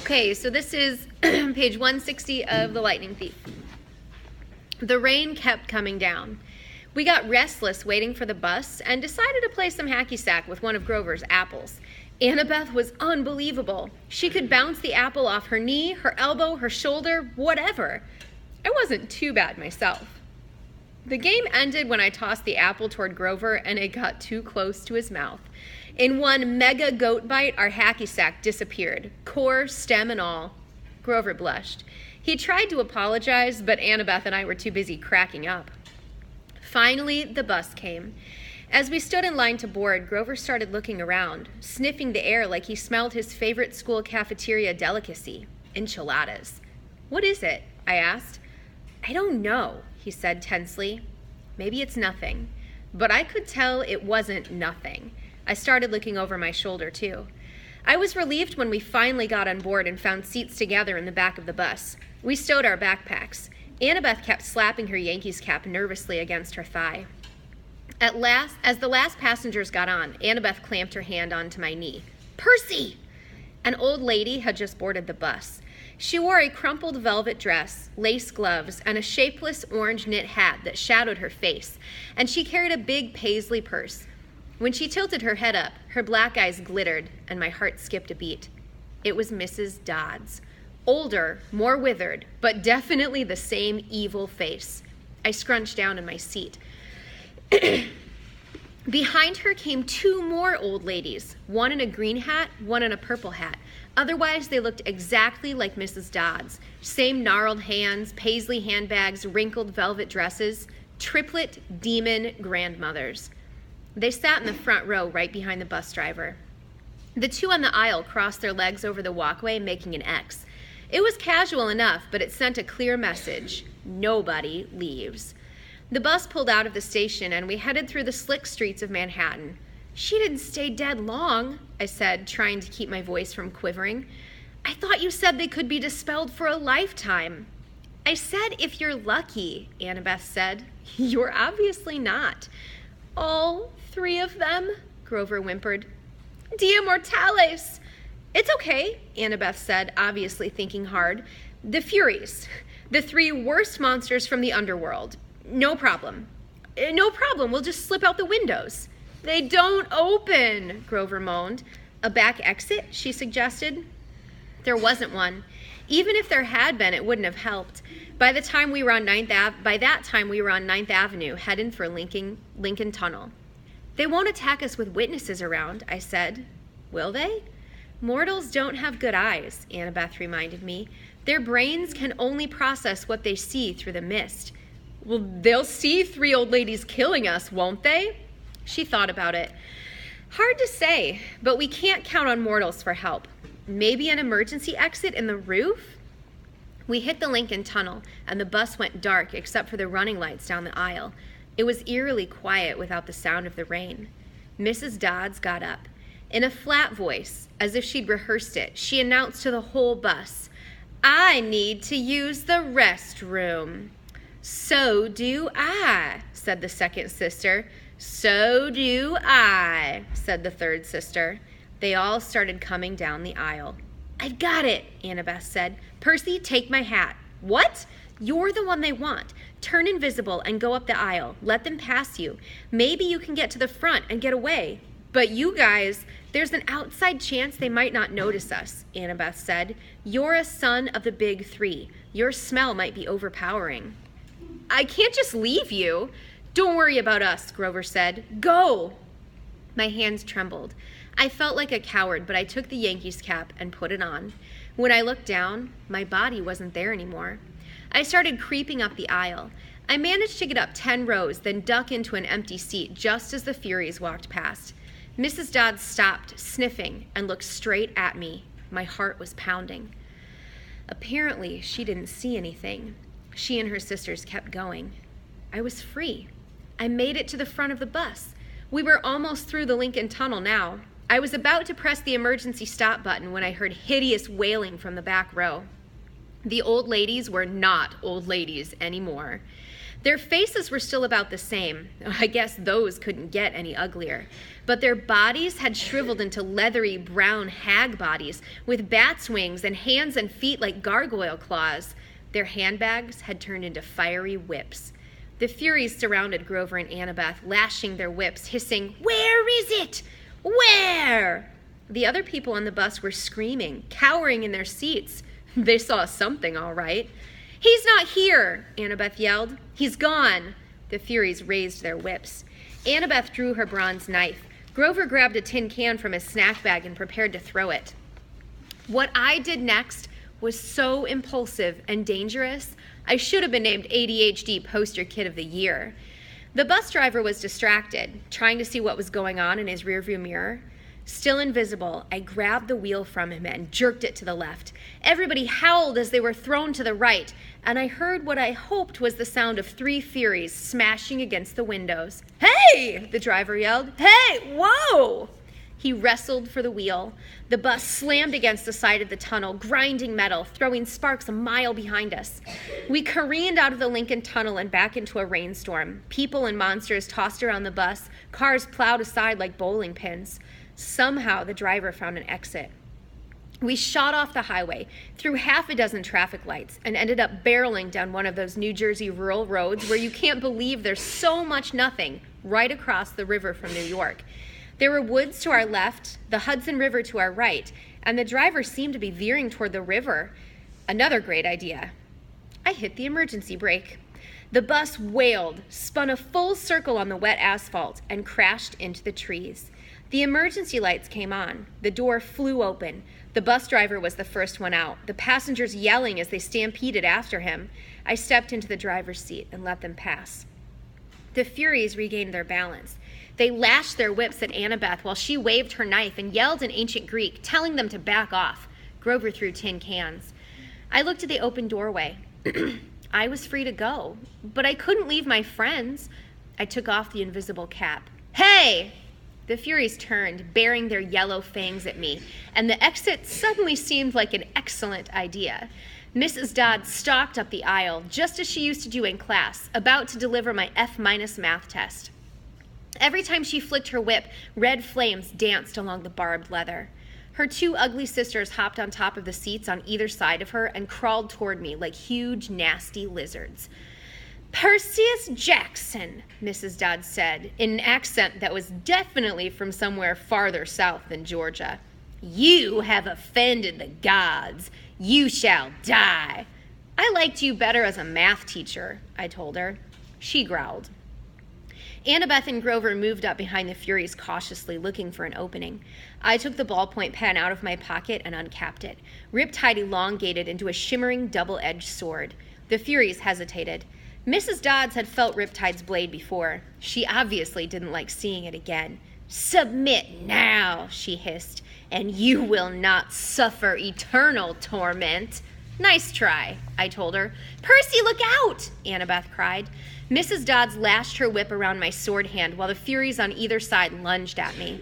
Okay, so this is page 160 of The Lightning Thief. The rain kept coming down. We got restless waiting for the bus and decided to play some hacky sack with one of Grover's apples. Annabeth was unbelievable. She could bounce the apple off her knee, her elbow, her shoulder, whatever. I wasn't too bad myself. The game ended when I tossed the apple toward Grover and it got too close to his mouth. In one mega goat bite, our hacky sack disappeared, core, stem, and all. Grover blushed. He tried to apologize, but Annabeth and I were too busy cracking up. Finally, the bus came. As we stood in line to board, Grover started looking around, sniffing the air like he smelled his favorite school cafeteria delicacy, enchiladas. "What is it?" I asked. "I don't know," he said tensely. "Maybe it's nothing." But I could tell it wasn't nothing. I started looking over my shoulder, too. I was relieved when we finally got on board and found seats together in the back of the bus. We stowed our backpacks. Annabeth kept slapping her Yankees cap nervously against her thigh. As the last passengers got on, Annabeth clamped her hand onto my knee. "Percy!" An old lady had just boarded the bus. She wore a crumpled velvet dress, lace gloves, and a shapeless orange knit hat that shadowed her face, and she carried a big paisley purse. When she tilted her head up, her black eyes glittered, and my heart skipped a beat. It was Mrs. Dodds. Older, more withered, but definitely the same evil face. I scrunched down in my seat. Behind her came two more old ladies, one in a green hat, one in a purple hat. Otherwise, they looked exactly like Mrs. Dodds. Same gnarled hands, paisley handbags, wrinkled velvet dresses, triplet demon grandmothers. They sat in the front row right behind the bus driver. The two on the aisle crossed their legs over the walkway, making an X. It was casual enough, but it sent a clear message. Nobody leaves. The bus pulled out of the station, and we headed through the slick streets of Manhattan. "She didn't stay dead long," I said, trying to keep my voice from quivering. "I thought you said they could be dispelled for a lifetime." "I said if you're lucky," Annabeth said. "You're obviously not." "All three of them?" Grover whimpered. "Dia mortales!" "It's okay," Annabeth said, obviously thinking hard. "The Furies. The three worst monsters from the underworld. No problem. No problem, we'll just slip out the windows." "They don't open," Grover moaned. "A back exit?" she suggested. There wasn't one. Even if there had been, it wouldn't have helped. By that time we were on 9th Avenue, heading for Lincoln Tunnel. "They won't attack us with witnesses around," I said. "Will they?" "Mortals don't have good eyes," Annabeth reminded me. "Their brains can only process what they see through the mist." "Well, they'll see three old ladies killing us, won't they?" She thought about it. "Hard to say, but we can't count on mortals for help. Maybe an emergency exit in the roof?" We hit the Lincoln Tunnel, and the bus went dark except for the running lights down the aisle. It was eerily quiet without the sound of the rain. Mrs. Dodds got up. In a flat voice, as if she'd rehearsed it, she announced to the whole bus, "I need to use the restroom." "So do I," said the second sister. "So do I," said the third sister. They all started coming down the aisle. "I've got it," Annabeth said. "Percy, take my hat." "What?" "You're the one they want. Turn invisible and go up the aisle. Let them pass you. Maybe you can get to the front and get away. But you guys, there's an outside chance they might not notice us," Annabeth said. "You're a son of the big three. Your smell might be overpowering." "I can't just leave you." "Don't worry about us," Grover said. "Go!" My hands trembled. I felt like a coward, but I took the Yankees cap and put it on. When I looked down, my body wasn't there anymore. I started creeping up the aisle. I managed to get up 10 rows, then duck into an empty seat just as the Furies walked past. Mrs. Dodds stopped, sniffing, and looked straight at me. My heart was pounding. Apparently, she didn't see anything. She and her sisters kept going. I was free. I made it to the front of the bus. We were almost through the Lincoln Tunnel now. I was about to press the emergency stop button when I heard hideous wailing from the back row. The old ladies were not old ladies anymore. Their faces were still about the same. I guess those couldn't get any uglier. But their bodies had shriveled into leathery brown hag bodies with bats' wings and hands and feet like gargoyle claws. Their handbags had turned into fiery whips. The Furies surrounded Grover and Annabeth, lashing their whips, hissing, "Where is it? Where?" The other people on the bus were screaming, cowering in their seats. They saw something, all right. "He's not here," Annabeth yelled. "He's gone." The Furies raised their whips. Annabeth drew her bronze knife. Grover grabbed a tin can from his snack bag and prepared to throw it. What I did next was so impulsive and dangerous, I should have been named ADHD Poster Kid of the Year. The bus driver was distracted, trying to see what was going on in his rearview mirror. Still invisible, I grabbed the wheel from him and jerked it to the left. Everybody howled as they were thrown to the right, and I heard what I hoped was the sound of 3 Furies smashing against the windows. "Hey!" the driver yelled. "Hey! Whoa!" He wrestled for the wheel. The bus slammed against the side of the tunnel, grinding metal, throwing sparks a mile behind us. We careened out of the Lincoln Tunnel and back into a rainstorm. People and monsters tossed around the bus, cars plowed aside like bowling pins. Somehow the driver found an exit. We shot off the highway, through half a dozen traffic lights, and ended up barreling down one of those New Jersey rural roads where you can't believe there's so much nothing right across the river from New York. There were woods to our left, the Hudson River to our right, and the driver seemed to be veering toward the river. Another great idea. I hit the emergency brake. The bus wailed, spun a full circle on the wet asphalt, and crashed into the trees. The emergency lights came on. The door flew open. The bus driver was the first one out, the passengers yelling as they stampeded after him. I stepped into the driver's seat and let them pass. The Furies regained their balance. They lashed their whips at Annabeth while she waved her knife and yelled in ancient Greek, telling them to back off. Grover threw tin cans. I looked at the open doorway. I was free to go, but I couldn't leave my friends. I took off the invisible cap. "Hey!" The Furies turned, baring their yellow fangs at me, and the exit suddenly seemed like an excellent idea. Mrs. Dodd stalked up the aisle, just as she used to do in class, about to deliver my F- math test. Every time she flicked her whip, red flames danced along the barbed leather. Her 2 ugly sisters hopped on top of the seats on either side of her and crawled toward me like huge, nasty lizards. "Perseus Jackson," Mrs. Dodd said, in an accent that was definitely from somewhere farther south than Georgia. "You have offended the gods. You shall die." "I liked you better as a math teacher," I told her. She growled. Annabeth and Grover moved up behind the Furies cautiously, looking for an opening. I took the ballpoint pen out of my pocket and uncapped it. Riptide elongated into a shimmering double-edged sword. The Furies hesitated. Mrs. Dodds had felt Riptide's blade before. She obviously didn't like seeing it again. "Submit now," she hissed, "and you will not suffer eternal torment." "Nice try," I told her. "Percy, look out!" Annabeth cried. Mrs. Dodds lashed her whip around my sword hand while the Furies on either side lunged at me.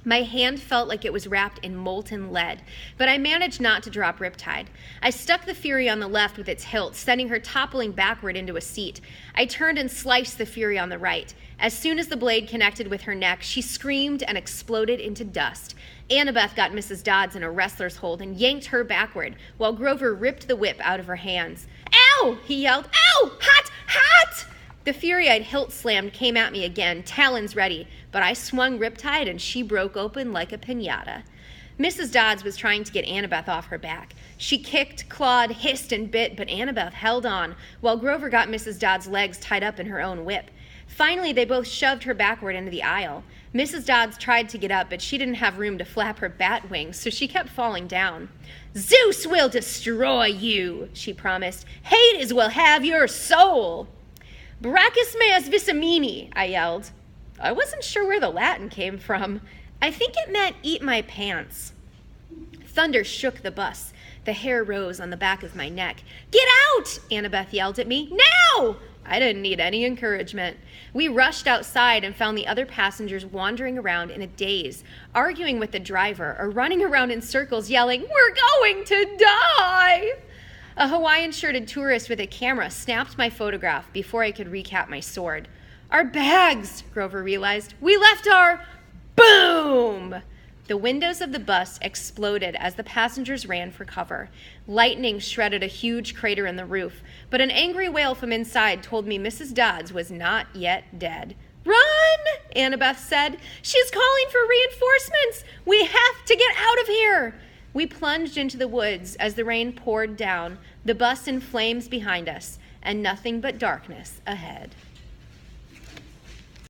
My hand felt like it was wrapped in molten lead, but I managed not to drop Riptide. I stuck the Fury on the left with its hilt, sending her toppling backward into a seat. I turned and sliced the Fury on the right. As soon as the blade connected with her neck, she screamed and exploded into dust. Annabeth got Mrs. Dodds in a wrestler's hold and yanked her backward, while Grover ripped the whip out of her hands. "Ow!" he yelled. "Ow! Hot! Hot!" The Fury I'd hilt slammed came at me again, talons ready, but I swung Riptide and she broke open like a piñata. Mrs. Dodds was trying to get Annabeth off her back. She kicked, clawed, hissed, and bit, but Annabeth held on, while Grover got Mrs. Dodds' legs tied up in her own whip. Finally, they both shoved her backward into the aisle. Mrs. Dodds tried to get up, but she didn't have room to flap her bat wings, so she kept falling down. "Zeus will destroy you," she promised. "Hades will have your soul." "Brachus meas visamini," I yelled. I wasn't sure where the Latin came from. I think it meant eat my pants. Thunder shook the bus. The hair rose on the back of my neck. "Get out!" Annabeth yelled at me. "Now!" I didn't need any encouragement. We rushed outside and found the other passengers wandering around in a daze, arguing with the driver or running around in circles yelling, "We're going to die!" A Hawaiian-shirted tourist with a camera snapped my photograph before I could recap my sword. Our bags, Grover realized. We left our... Boom! The windows of the bus exploded as the passengers ran for cover. Lightning shredded a huge crater in the roof, but an angry wail from inside told me Mrs. Dodds was not yet dead. Run, Annabeth said. She's calling for reinforcements. We have to get out of here. We plunged into the woods as the rain poured down, the bus in flames behind us, and nothing but darkness ahead.